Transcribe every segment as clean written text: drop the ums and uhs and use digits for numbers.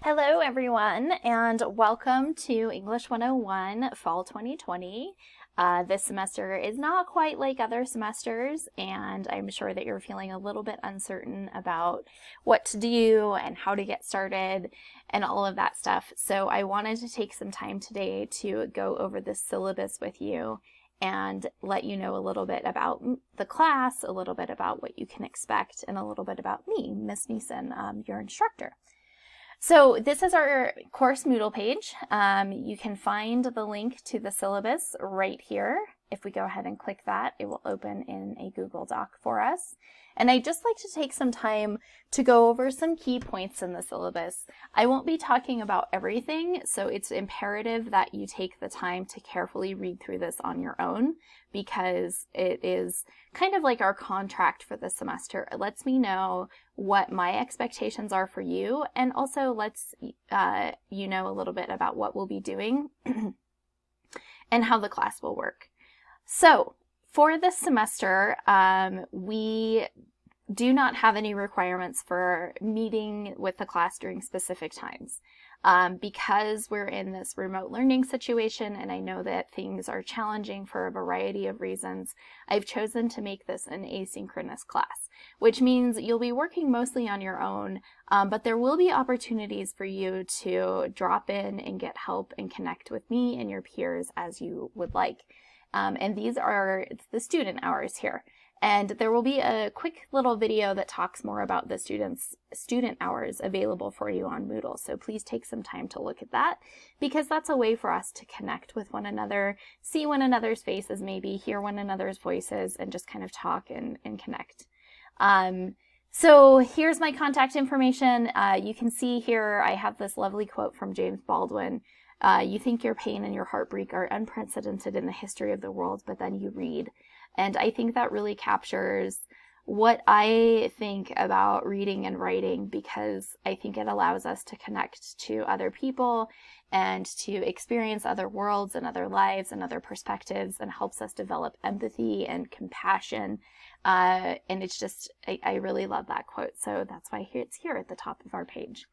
Hello everyone, and welcome to English 101 Fall 2020. This semester is not quite like other semesters, and I'm sure that you're feeling a little bit uncertain about what to do and how to get started and all of that stuff. So I wanted to take some time today to go over the syllabus with you and let you know a little bit about the class, a little bit about what you can expect, and a little bit about me, Miss Neeson, your instructor. So this is our course Moodle page. You can find the link to the syllabus right here. If we go ahead and click that, it will open in a Google Doc for us. And I'd just like to take some time to go over some key points in the syllabus. I won't be talking about everything, so it's imperative that you take the time to carefully read through this on your own, because it is kind of like our contract for the semester. It lets me know what my expectations are for you, and also lets you know a little bit about what we'll be doing and how the class will work. So for this semester, we do not have any requirements for meeting with the class during specific times. Because we're in this remote learning situation, and I know that things are challenging for a variety of reasons, I've chosen to make this an asynchronous class, which means you'll be working mostly on your own, but there will be opportunities for you to drop in and get help and connect with me and your peers as you would like. And these are the student hours here. And there will be a quick little video that talks more about the student hours available for you on Moodle. So please take some time to look at that, because that's a way for us to connect with one another, see one another's faces, maybe hear one another's voices, and just kind of talk and connect. So here's my contact information. You can see here I have this lovely quote from James Baldwin. You think your pain and your heartbreak are unprecedented in the history of the world, but then you read. And I think that really captures what I think about reading and writing, because I think it allows us to connect to other people and to experience other worlds and other lives and other perspectives, and helps us develop empathy and compassion. And it's just, I really love that quote. So that's why it's here at the top of our page.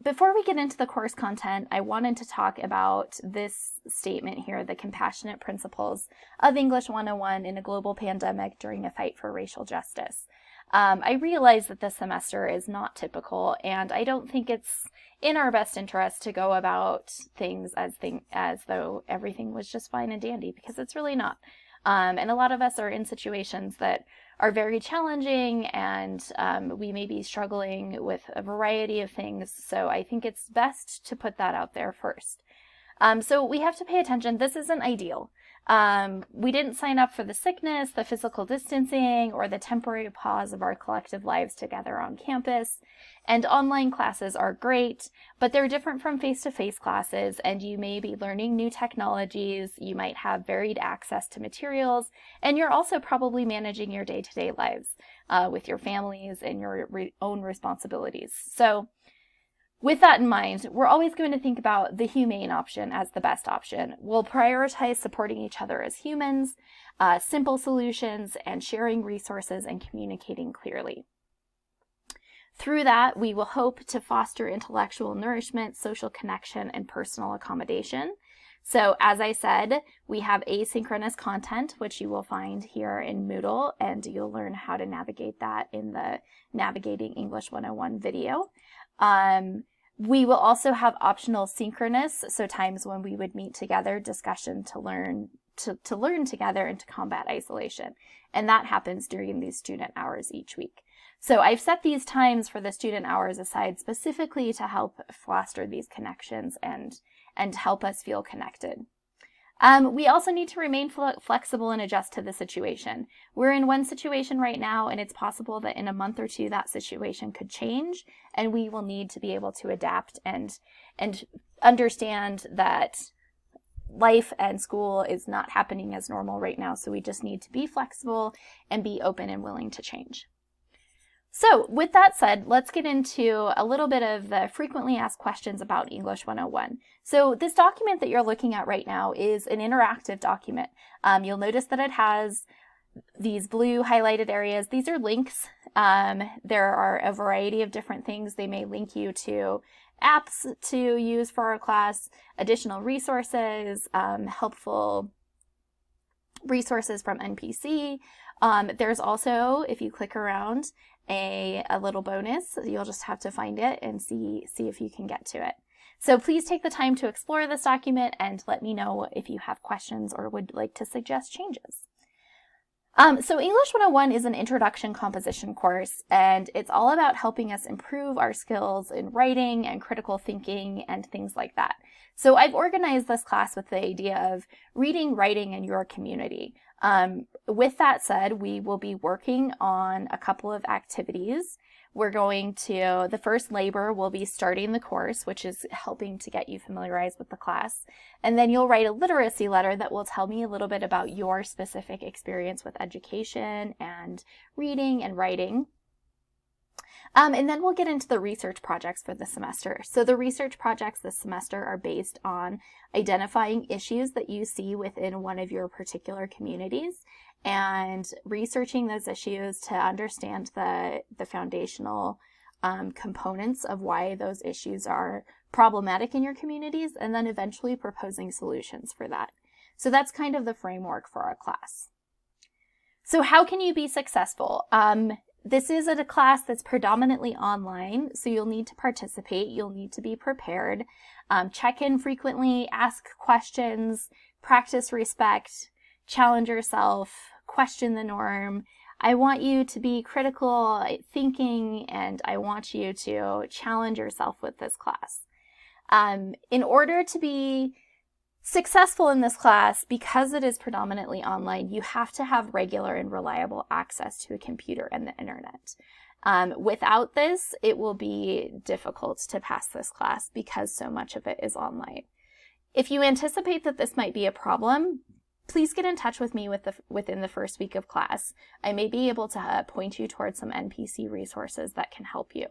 Before we get into the course content, I wanted to talk about this statement here, the compassionate principles of English 101 in a global pandemic during a fight for racial justice. I realize that this semester is not typical, and I don't think it's in our best interest to go about things as though everything was just fine and dandy, because it's really not. And a lot of us are in situations that are very challenging, and we may be struggling with a variety of things. So I think it's best to put that out there first. So we have to pay attention. This isn't ideal. We didn't sign up for the sickness, the physical distancing, or the temporary pause of our collective lives together on campus. And online classes are great, but they're different from face-to-face classes, and you may be learning new technologies, you might have varied access to materials, and you're also probably managing your day-to-day lives with your families and your own responsibilities. So with that in mind, we're always going to think about the humane option as the best option. We'll prioritize supporting each other as humans, simple solutions, and sharing resources and communicating clearly. Through that, we will hope to foster intellectual nourishment, social connection, and personal accommodation. So as I said, we have asynchronous content, which you will find here in Moodle, and you'll learn how to navigate that in the Navigating English 101 video. We will also have optional synchronous, so times when we would meet together, discussion to learn together and to combat isolation. And that happens during these student hours each week. So I've set these times for the student hours aside specifically to help foster these connections and help us feel connected. We also need to remain flexible and adjust to the situation. We're in one situation right now, and it's possible that in a month or two that situation could change, and we will need to be able to adapt and understand that life and school is not happening as normal right now, so we just need to be flexible and be open and willing to change. So with that said, let's get into a little bit of the frequently asked questions about English 101. So this document that you're looking at right now is an interactive document. You'll notice that it has these blue highlighted areas, these are links. There are a variety of different things. They may link you to apps to use for our class, additional resources, helpful resources from NPC. There's also, if you click around, a little bonus. You'll just have to find it and see if you can get to it. So please take the time to explore this document and let me know if you have questions or would like to suggest changes. So English 101 is an introduction composition course, and it's all about helping us improve our skills in writing and critical thinking and things like that. So I've organized this class with the idea of reading, writing in your community. With that said, we will be working on a couple of activities. We're going to, the first labor will be starting the course, which is helping to get you familiarized with the class. And then you'll write a literacy letter that will tell me a little bit about your specific experience with education and reading and writing. And then we'll get into the research projects for the semester. So the research projects this semester are based on identifying issues that you see within one of your particular communities and researching those issues to understand the foundational components of why those issues are problematic in your communities, and then eventually proposing solutions for that. So that's kind of the framework for our class. So how can you be successful? This is a class that's predominantly online, so you'll need to participate, you'll need to be prepared, check in frequently, ask questions, practice respect, challenge yourself, question the norm. I want you to be critical thinking, and I want you to challenge yourself with this class. In order to be successful in this class, because it is predominantly online, you have to have regular and reliable access to a computer and the internet. Without this, it will be difficult to pass this class because so much of it is online. If you anticipate that this might be a problem, please get in touch with me within the first week of class. I may be able to point you towards some NPC resources that can help you.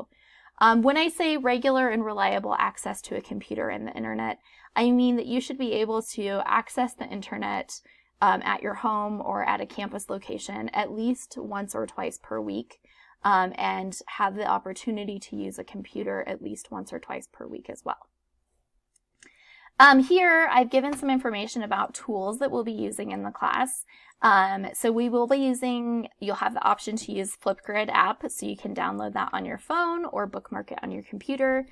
When I say regular and reliable access to a computer and the internet, I mean that you should be able to access the internet at your home or at a campus location at least once or twice per week, and have the opportunity to use a computer at least once or twice per week as well. Here, I've given some information about tools that we'll be using in the class. So we will be using, you'll have the option to use Flipgrid app, so you can download that on your phone or bookmark it on your computer.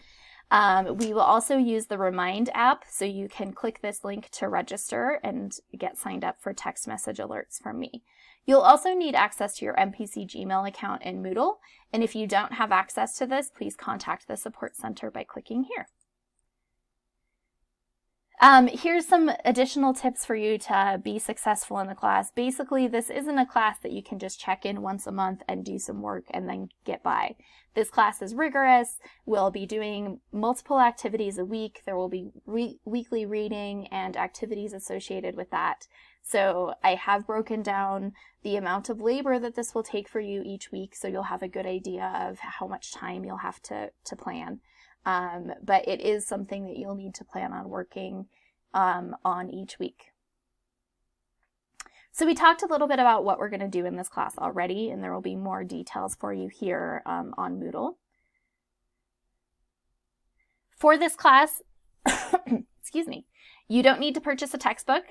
We will also use the Remind app, so you can click this link to register and get signed up for text message alerts from me. You'll also need access to your MPC Gmail account in Moodle, and if you don't have access to this, please contact the support center by clicking here. Here's some additional tips for you to be successful in the class. Basically, this isn't a class that you can just check in once a month and do some work and then get by. This class is rigorous. We'll be doing multiple activities a week. There will be weekly reading and activities associated with that. So I have broken down the amount of labor that this will take for you each week, so you'll have a good idea of how much time you'll have to plan. But it is something that you'll need to plan on working on each week. So we talked a little bit about what we're going to do in this class already, and there will be more details for you here on Moodle. For this class, excuse me, you don't need to purchase a textbook.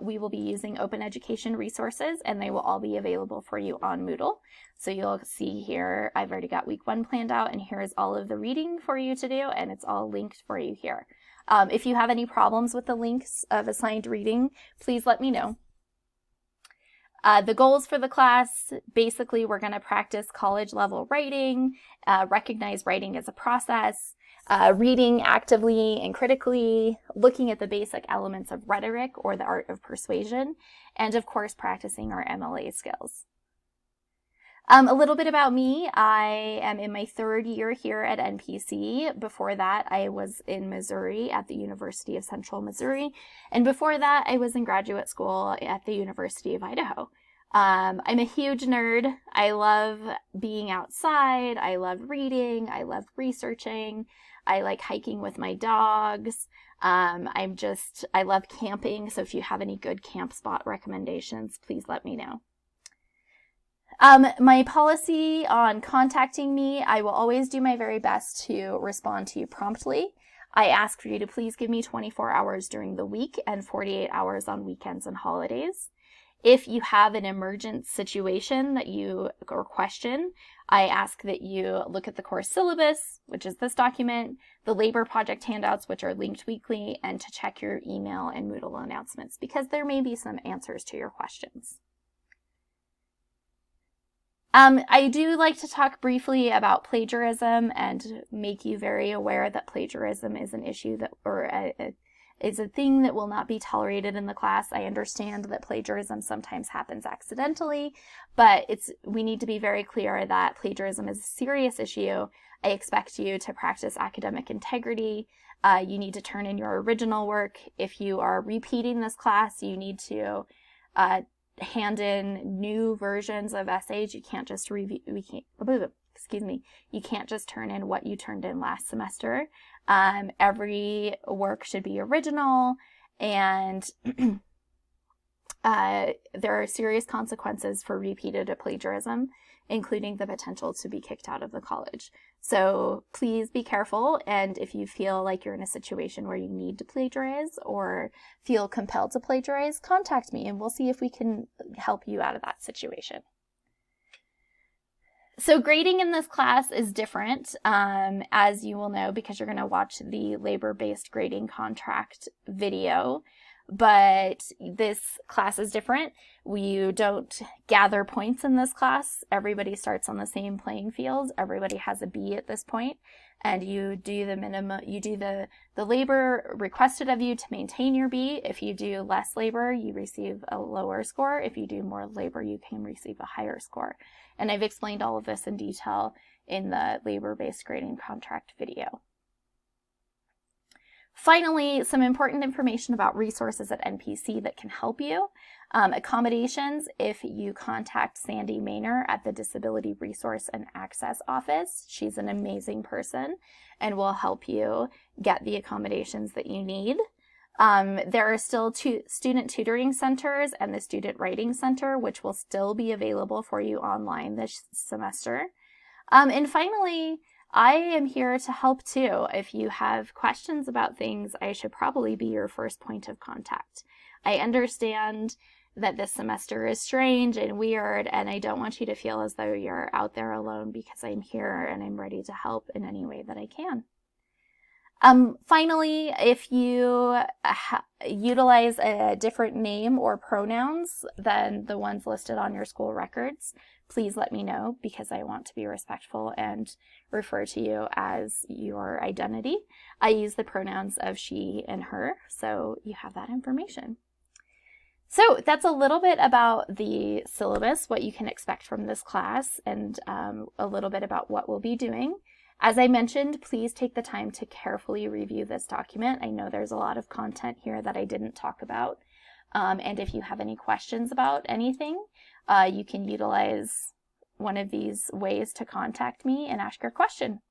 We will be using open education resources, and they will all be available for you on Moodle. So you'll see here, I've already got week 1 planned out, and here is all of the reading for you to do, and it's all linked for you here. If you have any problems with the links of assigned reading, please let me know. The goals for the class, basically we're going to practice college level writing, recognize writing as a process, reading actively and critically, looking at the basic elements of rhetoric or the art of persuasion, and of course practicing our MLA skills. A little bit about me. I am in my 3rd year here at NPC. Before that, I was in Missouri at the University of Central Missouri. And before that, I was in graduate school at the University of Idaho. I'm a huge nerd. I love being outside. I love reading. I love researching. I like hiking with my dogs. I love camping. So if you have any good camp spot recommendations, please let me know. My policy on contacting me, I will always do my very best to respond to you promptly. I ask for you to please give me 24 hours during the week and 48 hours on weekends and holidays. If you have an emergent situation that you or question, I ask that you look at the course syllabus, which is this document, the labor project handouts, which are linked weekly, and to check your email and Moodle announcements, because there may be some answers to your questions. I do like to talk briefly about plagiarism and make you very aware that plagiarism is an issue that, is a thing that will not be tolerated in the class. I understand that plagiarism sometimes happens accidentally, but we need to be very clear that plagiarism is a serious issue. I expect you to practice academic integrity. You need to turn in your original work. If you are repeating this class, you need to hand in new versions of essays. You can't just you can't just turn in what you turned in last semester. Every work should be original, and there are serious consequences for repeated plagiarism, including the potential to be kicked out of the college. So please be careful, and if you feel like you're in a situation where you need to plagiarize or feel compelled to plagiarize, contact me and we'll see if we can help you out of that situation. So grading in this class is different, as you will know, because you're going to watch the labor-based grading contract video. But this class is different. You don't gather points in this class. Everybody starts on the same playing field. Everybody has a B at this point, and you do the minimum. You do the labor requested of you to maintain your B. If you do less labor, you receive a lower score. If you do more labor, you can receive a higher score. And I've explained all of this in detail in the labor-based grading contract video. Finally, some important information about resources at NPC that can help you. Accommodations, if you contact Sandy Maynor at the Disability Resource and Access Office, she's an amazing person and will help you get the accommodations that you need. There are still two student tutoring centers and the Student Writing Center, which will still be available for you online this semester. And finally, I am here to help too. If you have questions about things, I should probably be your first point of contact. I understand that this semester is strange and weird, and I don't want you to feel as though you're out there alone, because I'm here and I'm ready to help in any way that I can. Finally, if you utilize a different name or pronouns than the ones listed on your school records, please let me know, because I want to be respectful and refer to you as your identity. I use the pronouns of she and her, so you have that information. So that's a little bit about the syllabus, what you can expect from this class, and a little bit about what we'll be doing. As I mentioned, please take the time to carefully review this document. I know there's a lot of content here that I didn't talk about. And if you have any questions about anything, you can utilize one of these ways to contact me and ask your question.